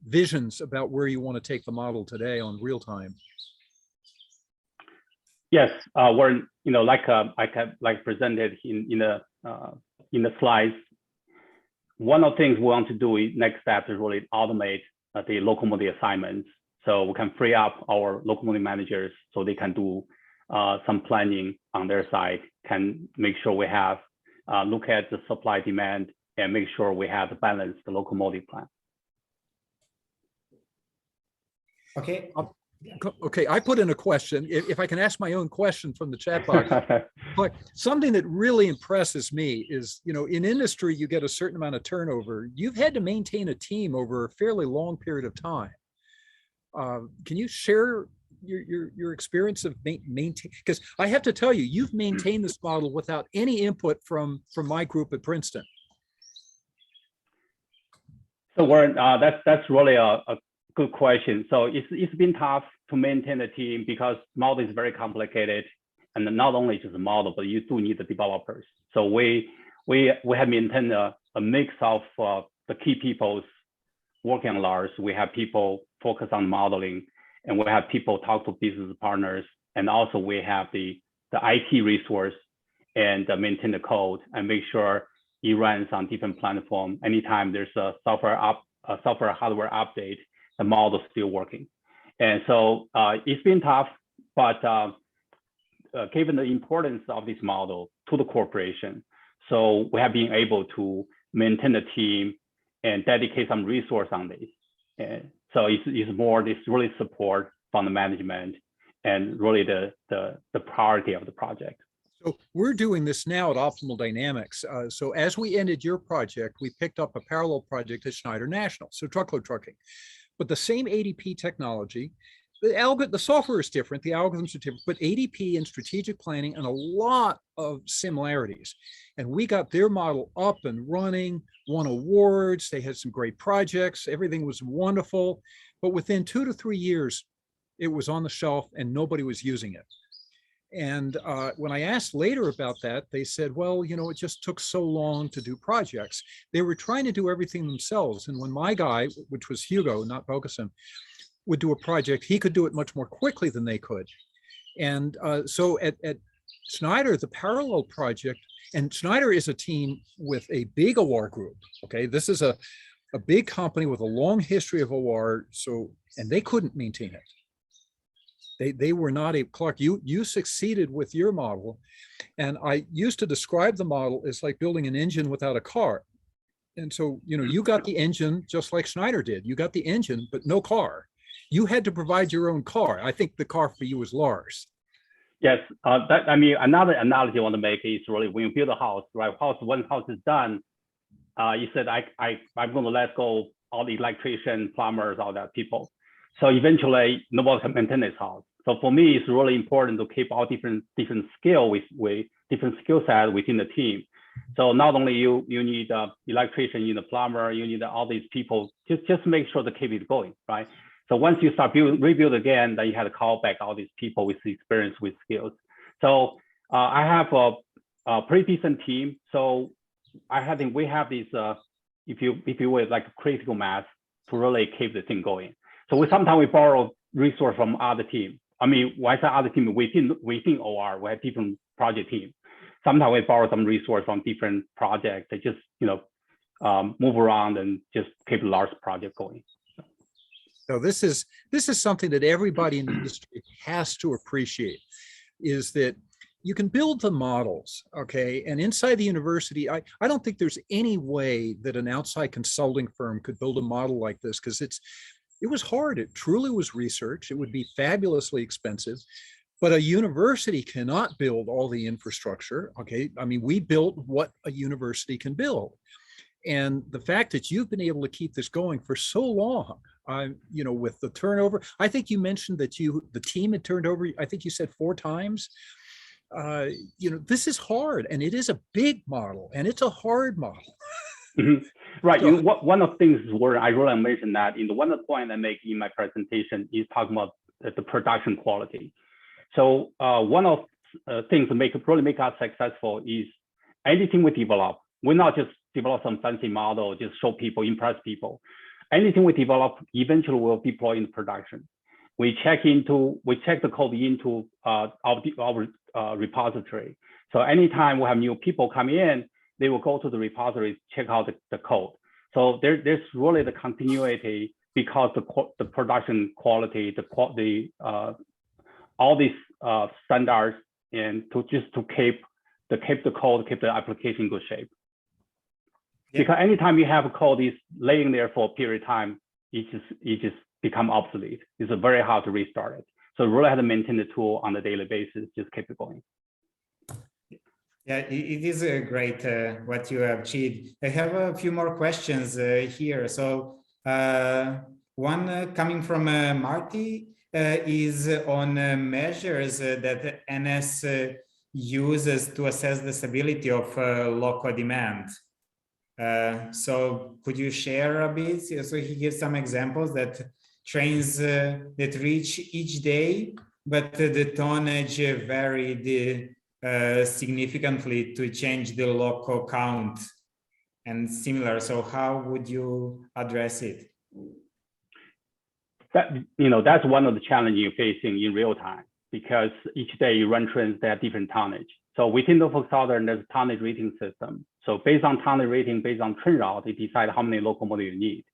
visions about where you want to take the model today on real-time. Yes, we're like presented in the slides. One of the things we want to do next step is really automate the locomotive assignments, so we can free up our locomotive managers so they can do some planning on their side, can make sure we have look at the supply demand and make sure we have the balanced locomotive plan. Okay. Okay, I put in a question. If I can ask my own question from the chat box. But something that really impresses me is, in industry, you get a certain amount of turnover. You've had to maintain a team over a fairly long period of time. Can you share your experience of maintain? Because I have to tell you, you've maintained this model without any input from my group at Princeton. So Warren, that's really a good question. So it's been tough to maintain a team because model is very complicated, and not only just a model, but you do need the developers. So we have maintained a mix of the key people working on LARS. We have people focus on modeling, and we have people talk to business partners, and also we have the IT resource and maintain the code and make sure it runs on different platform. Anytime there's a software hardware update, the model is still working. And so it's been tough, but given the importance of this model to the corporation, so we have been able to maintain the team and dedicate some resource on this. And so it's more this really support from the management and really the priority of the project. So we're doing this now at Optimal Dynamics. So as we ended your project, we picked up a parallel project at Schneider National, so truckload trucking. But the same ADP technology, the software is different, the algorithms are different, but ADP and strategic planning and a lot of similarities. And we got their model up and running, won awards, they had some great projects, everything was wonderful. But within 2 to 3 years, it was on the shelf and nobody was using it. And when I asked later about that, they said, well, it just took so long to do projects. They were trying to do everything themselves. And when my guy, which was Hugo, not Bogason, would do a project, he could do it much more quickly than they could. And so at Schneider, the parallel project, and Schneider is a team with a big OR group. Okay, this is a big company with a long history of OR. So, and they couldn't maintain it. They were not Clark, you succeeded with your model. And I used to describe the model as like building an engine without a car. And so, you got the engine just like Schneider did. You got the engine, but no car. You had to provide your own car. I think the car for you was LARS. Yes, another analogy I want to make is really when you build a house, right? Once house is done, you said, I'm going to let go all the electrician, plumbers, all that people. So eventually, nobody can maintain this house. So for me, it's really important to keep all different skill with different skill set within the team. So not only you need electrician, you need a plumber, you need all these people, just make sure to keep it going, right? So once you start rebuild again, then you have to call back all these people with experience, with skills. So I have a pretty decent team. So I think we have these, if you will, like critical mass to really keep the thing going. So sometimes we borrow resource from other team. I mean, why say other team? Within OR, we have different project teams. Sometimes we borrow some resource from different projects that just, move around and just keep the large project going. So this is something that everybody in the industry has to appreciate, is that you can build the models, okay? And inside the university, I don't think there's any way that an outside consulting firm could build a model like this, because it was hard. It truly was research. It would be fabulously expensive, but a university cannot build all the infrastructure, okay? I mean, we built what a university can build. And the fact that you've been able to keep this going for so long, with the turnover, I think you mentioned that the team had turned over, I think you said 4 times. This is hard, and it is a big model, and it's a hard model. Right. So, one of the things where I really mentioned that one of the points I make in my presentation is talking about the production quality. So one of things to really make us successful is anything we develop. We're not just develop some fancy model, just show people, impress people. Anything we develop eventually will deploy in production. We check the code into our repository. So anytime we have new people coming in, they will go to the repository, check out the code. So there's really the continuity, because the production quality, all these standards, and to keep the code, keep the application in good shape. Yeah. Because anytime you have a code is laying there for a period of time, it just become obsolete. It's very hard to restart it. So really have to maintain the tool on a daily basis, just keep it going. Yeah, it is great what you have achieved. I have a few more questions here. So one coming from Marty is on measures that NS uses to assess the stability of local demand. So could you share a bit? So he gives some examples that trains that reach each day, but the tonnage varied significantly to change the local count and similar. So how would you address it? That's one of the challenges you're facing in real time, because each day you run trains that have different tonnage. So within Norfolk Southern, there's a tonnage rating system. So based on tonnage rating, based on train route, they decide how many locomotives you need.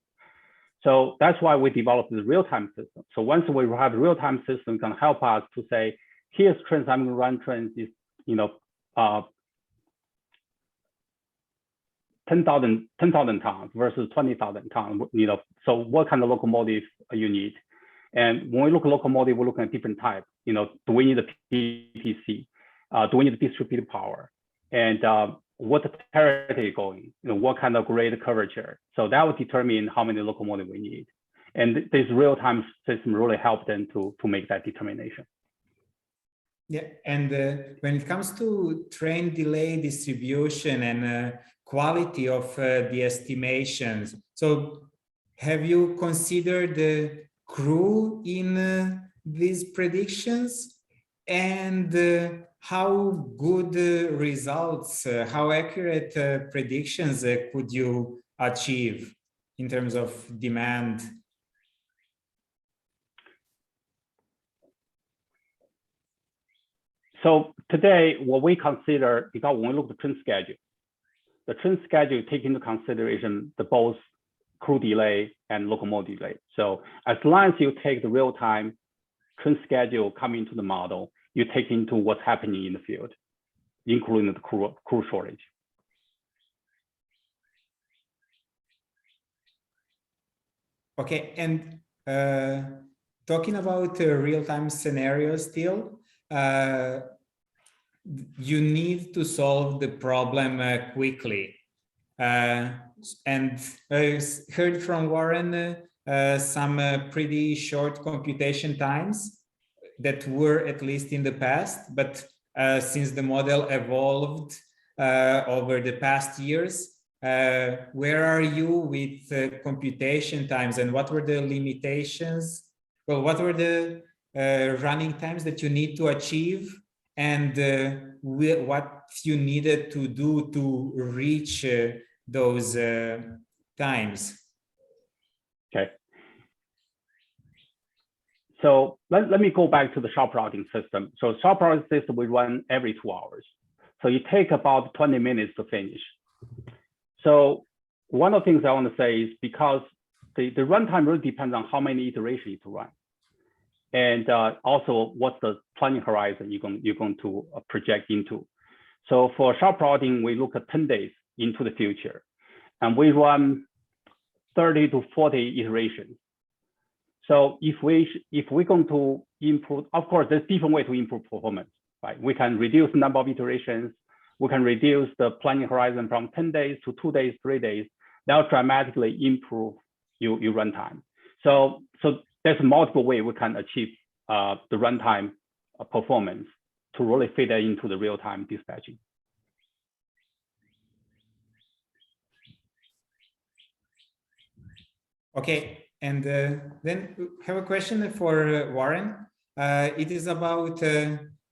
So that's why we developed the real-time system. So once we have a real-time system, can help us to say, here's trains I'm going to run trains is 10,000 tons versus 20,000 tons. So what kind of locomotive you need? And when we look at locomotive, we're looking at different types. Do we need a PTC? Do we need a distributed power? And what the territory going? What kind of grade curvature? So that will determine how many locomotives we need. And this real-time system really helped them to make that determination. Yeah, and when it comes to train delay distribution and quality of the estimations, so have you considered the crew in these predictions, and how good results, how accurate predictions could you achieve in terms of demand? So today, what we consider, because when we look at the train schedule take into consideration the both crew delay and locomotive delay. So as long as you take the real-time train schedule coming into the model, you take into what's happening in the field, including the crew shortage. Okay, and talking about real-time scenarios still, you need to solve the problem quickly. And I heard from Warren some pretty short computation times that were at least in the past, but since the model evolved over the past years, where are you with computation times, and what were the limitations? Well, what were the running times that you need to achieve, and what you needed to do to reach those times? Okay. So let me go back to the sharp routing system. So sharp routing system, we run every 2 hours. So you take about 20 minutes to finish. So one of the things I want to say is because the runtime really depends on how many iterations you to run. And also what's the planning horizon you're going to project into. So for sharp routing, we look at 10 days into the future, and we run 30 to 40 iterations. So if we're going to improve, of course, there's different ways to improve performance, right? We can reduce the number of iterations. We can reduce the planning horizon from 10 days to 2 days, 3 days. That'll dramatically improve your runtime. So there's multiple ways we can achieve the runtime performance to really fit that into the real-time dispatching. Okay, and then I have a question for Warren. It is about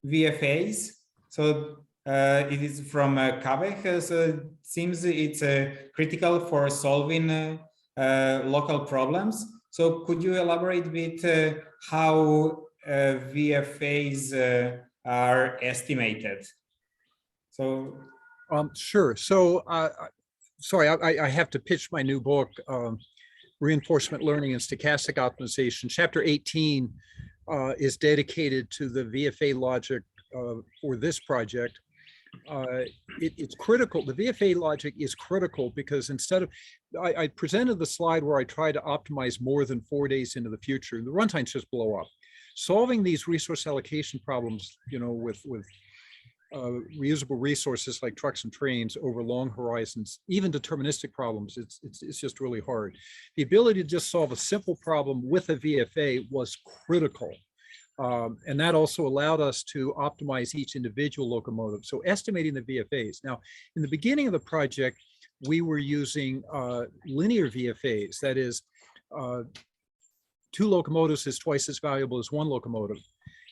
VFAs. So it is from Kaveh. So it seems it's critical for solving local problems. So could you elaborate a bit how VFAs are estimated? So sure. So sorry, I have to pitch my new book, Reinforcement Learning and Stochastic Optimization. Chapter 18 is dedicated to the VFA logic for this project. It's critical. The VFA logic is critical because instead of, I presented the slide where I try to optimize more than 4 days into the future, and the runtimes just blow up. Solving these resource allocation problems, with reusable resources like trucks and trains over long horizons, even deterministic problems, it's just really hard. The ability to just solve a simple problem with a VFA was critical. And that also allowed us to optimize each individual locomotive. So estimating the VFAs. Now, in the beginning of the project, we were using linear VFAs. That is, 2 locomotives is twice as valuable as 1 locomotive.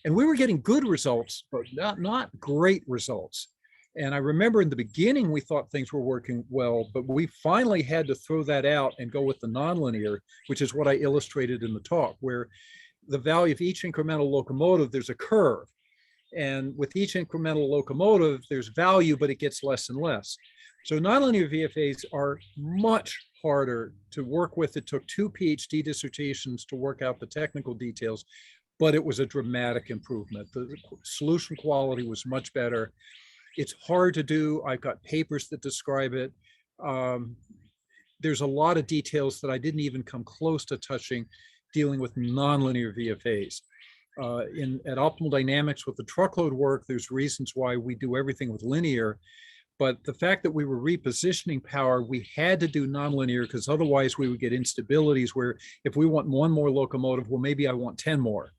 And we were getting good results, but not great results. And I remember in the beginning, we thought things were working well, but we finally had to throw that out and go with the nonlinear, which is what I illustrated in the talk, where the value of each incremental locomotive, there's a curve. And with each incremental locomotive, there's value, but it gets less and less. So nonlinear VFAs are much harder to work with. It took 2 PhD dissertations to work out the technical details, but it was a dramatic improvement. The solution quality was much better. It's hard to do. I've got papers that describe it. There's a lot of details that I didn't even come close to touching dealing with nonlinear VFAs. At Optimal Dynamics with the truckload work, there's reasons why we do everything with linear, but the fact that we were repositioning power, we had to do nonlinear because otherwise we would get instabilities where if we want 1 more locomotive, well, maybe I want 10 more.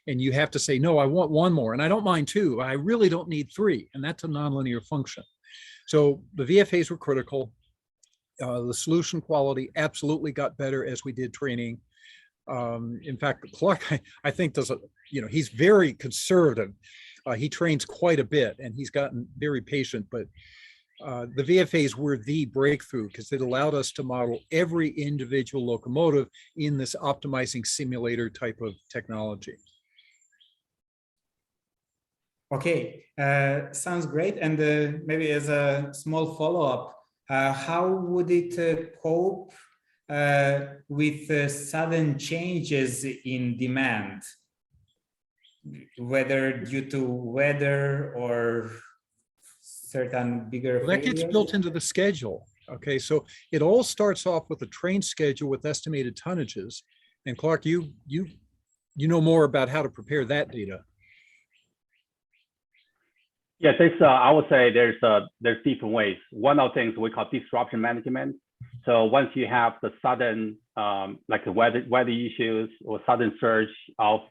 And you have to say, no, I want 1 more, and I don't mind 2. I really don't need 3, and that's a nonlinear function. So the VFAs were critical. The solution quality absolutely got better as we did training. In fact, Clark, I think does he's very conservative. He trains quite a bit, and he's gotten very patient, but the VFAs were the breakthrough because it allowed us to model every individual locomotive in this optimizing simulator type of technology. Okay, sounds great. And maybe as a small follow-up, how would it cope with sudden changes in demand, whether due to weather or certain bigger Well, that gets built into the schedule. Okay, so it all starts off with a train schedule with estimated tonnages. And Clark, you know more about how to prepare that data. Yes, I would say there's different ways. One of the things we call disruption management. So once you have the sudden like the weather issues or sudden surge of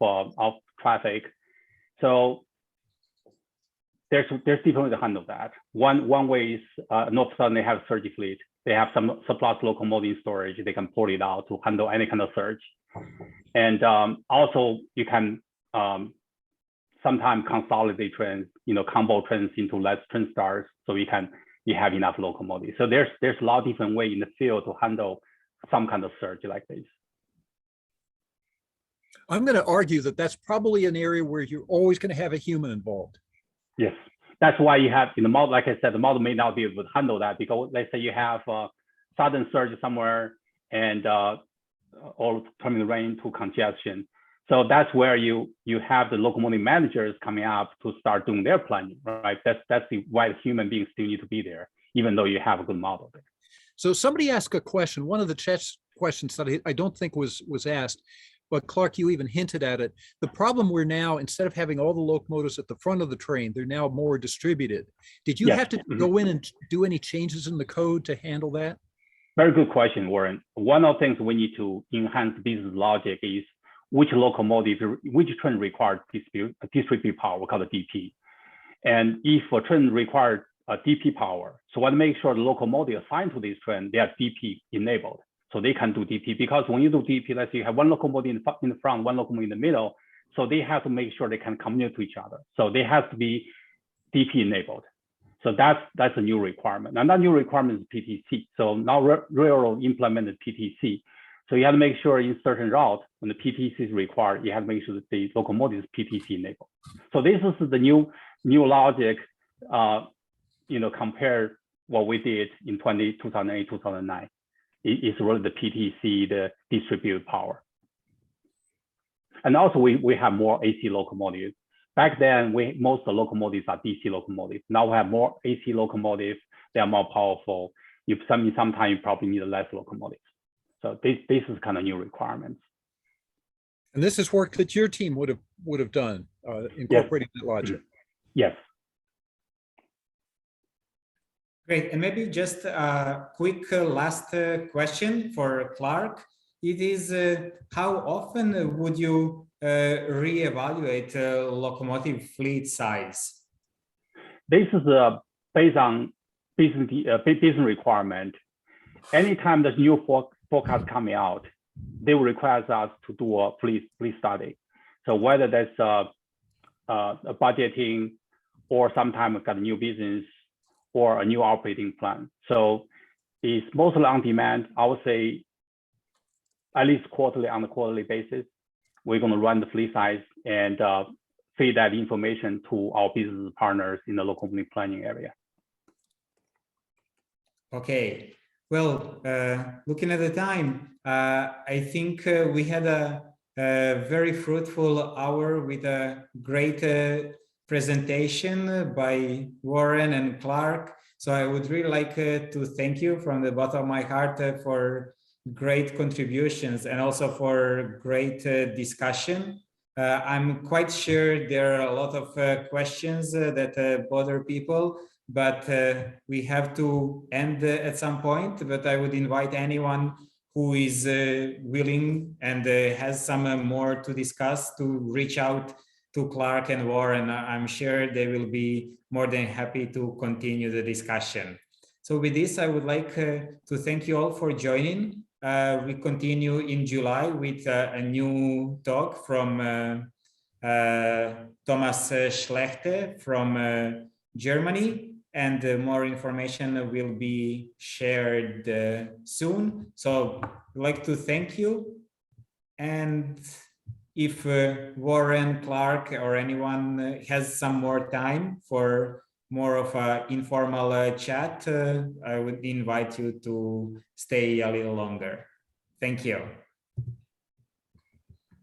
traffic, so there's different ways to handle that. One way is Norfolk Southern, they have a surge fleet. They have some surplus locomotive storage. They can pull it out to handle any kind of surge. And also you can sometimes consolidate trains, combo trains into less train starts, so you have enough locomotives. So there's a lot of different ways in the field to handle some kind of surge like this. I'm going to argue that that's probably an area where you're always going to have a human involved. Yes, that's why you have in the model, like I said, the model may not be able to handle that, because let's say you have sudden surge somewhere and or turning rain to congestion. So that's where you have the locomotive managers coming up to start doing their planning, right? That's why the human beings still need to be there, even though you have a good model there. So somebody asked a question. One of the chat questions that I don't think was asked, but Clark, you even hinted at it. The problem we're now, instead of having all the locomotives at the front of the train, they're now more distributed. Did you have to go in and do any changes in the code to handle that? Very good question, Warren. One of the things we need to enhance business logic is which train requires distributed power, we call it DP. And if a train requires a DP power, so we want to make sure the locomotive assigned to this train, they are DP enabled. So they can do DP, because when you do DP, let's say you have one locomotive in the front, one locomotive in the middle, so they have to make sure they can communicate to each other. So they have to be DP enabled. So that's a new requirement. And that new requirement is PTC. So now railroad implemented PTC. So you have to make sure in certain routes, when the PTC is required, you have to make sure that the locomotive is PTC enabled. So this is the new logic, compare what we did in 2008, 2009. It's really the PTC, the distributed power. And also we have more AC locomotives. Back then, most of the locomotives are DC locomotives. Now we have more AC locomotives. They are more powerful. Sometimes you probably need less locomotives. So this is kind of new requirements. And this is work that your team would have done, incorporating that logic. Yes. Great. And maybe just a quick last question for Clark. It is how often would you reevaluate locomotive fleet size? This is based on business requirement. Anytime there's new forecast coming out, they will require us to do a fleet study. So whether that's a budgeting, or sometimes we've got a new business or a new operating plan. So it's mostly on demand. I would say at least on a quarterly basis, we're going to run the fleet size and feed that information to our business partners in the locomotive planning area. Okay. Well, looking at the time, I think we had a very fruitful hour with a great presentation by Warren and Clark. So I would really like to thank you from the bottom of my heart for great contributions and also for great discussion. I'm quite sure there are a lot of questions that bother people, but we have to end at some point. But I would invite anyone who is willing and has some more to discuss to reach out to Clark and Warren. I'm sure they will be more than happy to continue the discussion. So with this, I would like to thank you all for joining. We continue in July with a new talk from Thomas Schlechte from Germany, and more information will be shared soon. So I'd like to thank you. And if Warren, Clark, or anyone has some more time for more of an informal chat, I would invite you to stay a little longer. Thank you.